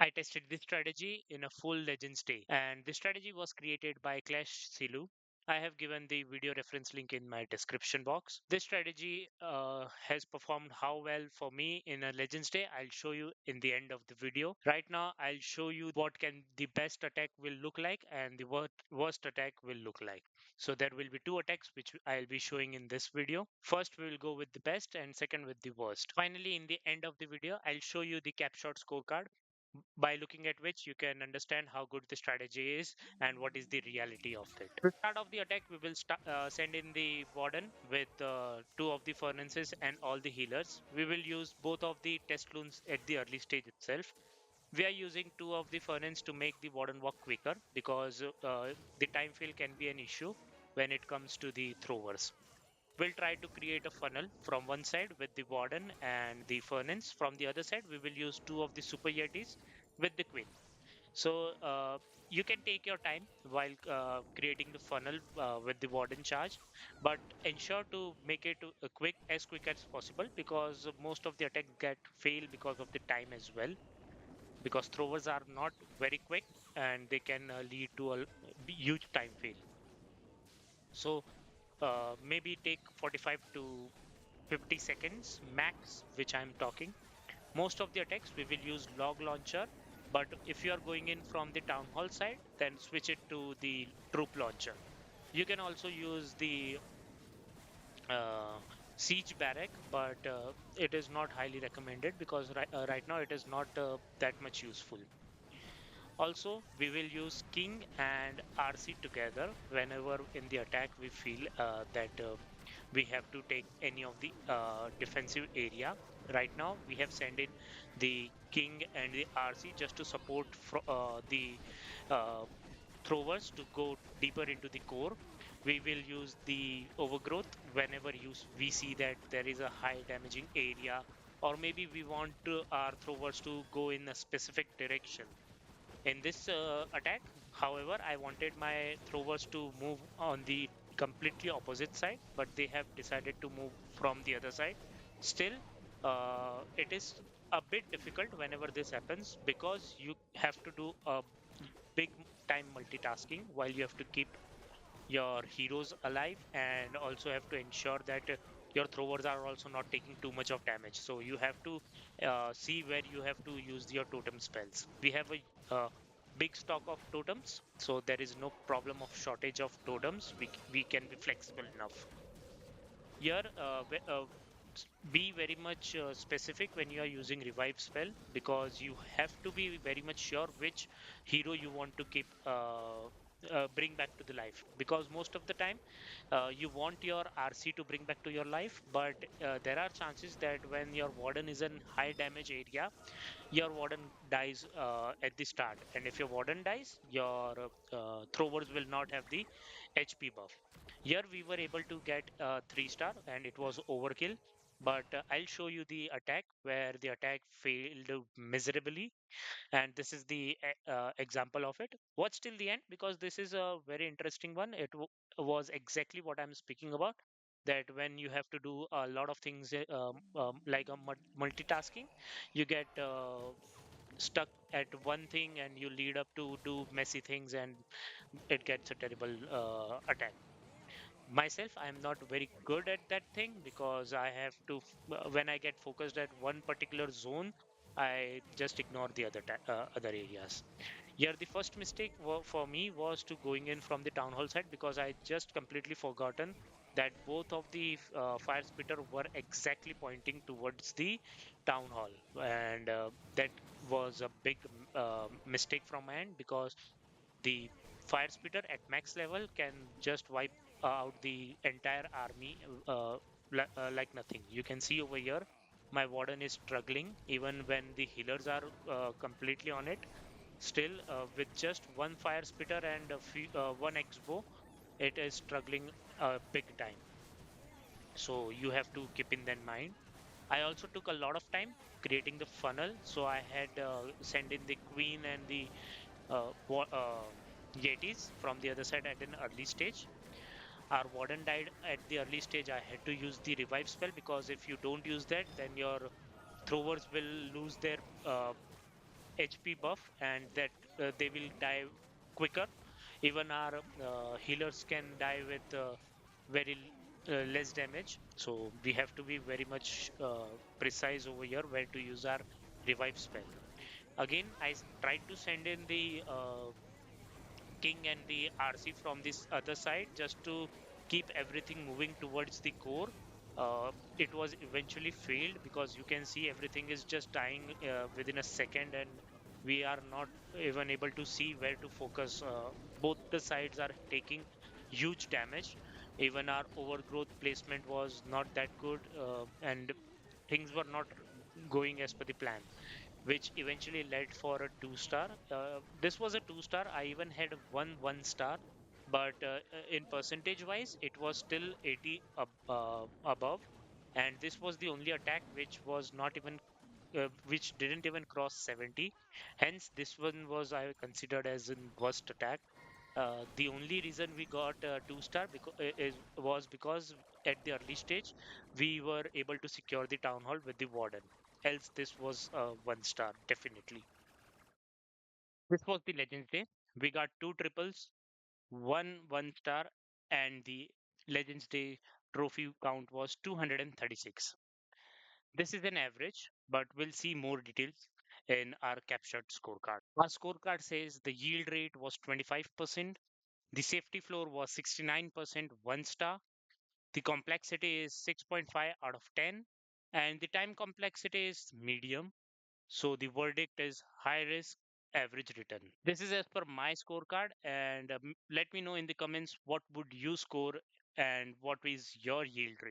I tested this strategy in a full Legends day, and this strategy was created by Clash Silu. I have given the video reference link in my description box. This strategy has performed how well for me in a Legends day. I'll show you in the end of the video. Right now, I'll show you what can the best attack will look like and the worst attack will look like. So there will be two attacks which I'll be showing in this video. First, we will go with the best and second with the worst. Finally, in the end of the video, I'll show you the Kapshot scorecard by looking at which you can understand how good the strategy is and what is the reality of it. To start off the attack, we will send in the warden with two of the furnaces and all the healers. We will use both of the test loons at the early stage itself. We are using two of the furnaces to make the warden walk quicker because the time fail can be an issue when it comes to the throwers. We'll try to create a funnel from one side with the warden and the furnace. From the other side, we will use two of the super yetis with the queen. So you can take your time while creating the funnel with the warden charge, but ensure to make it as quick as possible because most of the attacks get fail because of the time as well. Because throwers are not very quick and they can lead to a huge time fail. So maybe take 45 to 50 seconds max, which I'm talking. Most of the attacks we will use log launcher, but if you are going in from the town hall side, then switch it to the troop launcher. You can also use the uh, siege barrack, but it is not highly recommended because right now it is not that much useful. Also, we will use king and RC together whenever in the attack we feel that we have to take any of the defensive area. Right now, we have sent in the king and the RC just to support the uh, throwers to go deeper into the core. We will use the overgrowth whenever we see that there is a high damaging area, or maybe we want our throwers to go in a specific direction. In this attack, however, I wanted my throwers to move on the completely opposite side, but they have decided to move from the other side. Still, it is a bit difficult whenever this happens because you have to do a big time multitasking while you have to keep your heroes alive and also have to ensure that your throwers are also not taking too much of damage. So you have to see where you have to use your totem spells. We have a big stock of totems, so there is no problem of shortage of totems. We can be flexible enough. Here, be very much specific when you are using revive spell because you have to be very much sure which hero you want to keep bring back to the life, because most of the time you want your RC to bring back to your life, but there are chances that when your warden is in high damage area, your warden dies at the start, and if your warden dies, your throwers will not have the HP buff. Here we were able to get a 3 star and it was overkill, but I'll show you the attack where the attack failed miserably, and this is the example of it. Watch till the end because this is a very interesting one. Was exactly what I'm speaking about, that when you have to do a lot of things like a multitasking, you get stuck at one thing and you lead up to do messy things and it gets a terrible attack. Myself, I'm not very good at that thing because I have to when I get focused at one particular zone, I just ignore the other areas. Here the first mistake for me was to going in from the town hall side because I just completely forgotten that both of the fire spitter were exactly pointing towards the town hall, and that was a big mistake from my end because the fire spitter at max level can just wipe out the entire army like nothing. You can see over here, my warden is struggling even when the healers are completely on it. Still, with just one fire spitter and one X-bow, it is struggling big time. So you have to keep in that mind. I also took a lot of time creating the funnel. So I had sent in the queen and the Yetis from the other side at an early stage. Our warden died at the early stage. I had to use the revive spell because if you don't use that, then your throwers will lose their HP buff, and that they will die quicker. Even our healers can die with very less damage. So we have to be very much precise over here where to use our revive spell. Again, tried to send in the king and the RC from this other side just to keep everything moving towards the core. It was eventually failed because you can see everything is just dying within a second, and we are not even able to see where to focus. Both the sides are taking huge damage. Even our overgrowth placement was not that good, and things were not going as per the plan, which eventually led for a 2 star. This was a 2 star. I even had one star, but in percentage wise, it was still 80 above. And this was the only attack which was not even which didn't even cross 70. Hence, this one was I considered as an worst attack. The only reason we got 2 star was because at the early stage we were able to secure the town hall with the warden. Else, this was 1 star definitely. This was the Legends Day. We got two triples, one star, and the Legends Day trophy count was 236. This is an average, but we'll see more details in our Kapshot scorecard. Our scorecard says the yield rate was 25%, the safety floor was 69%, 1 star, the complexity is 6.5 out of 10, and the time complexity is medium. So the verdict is high risk, average return. This is as per my scorecard, and let me know in the comments what would you score and what is your yield rate.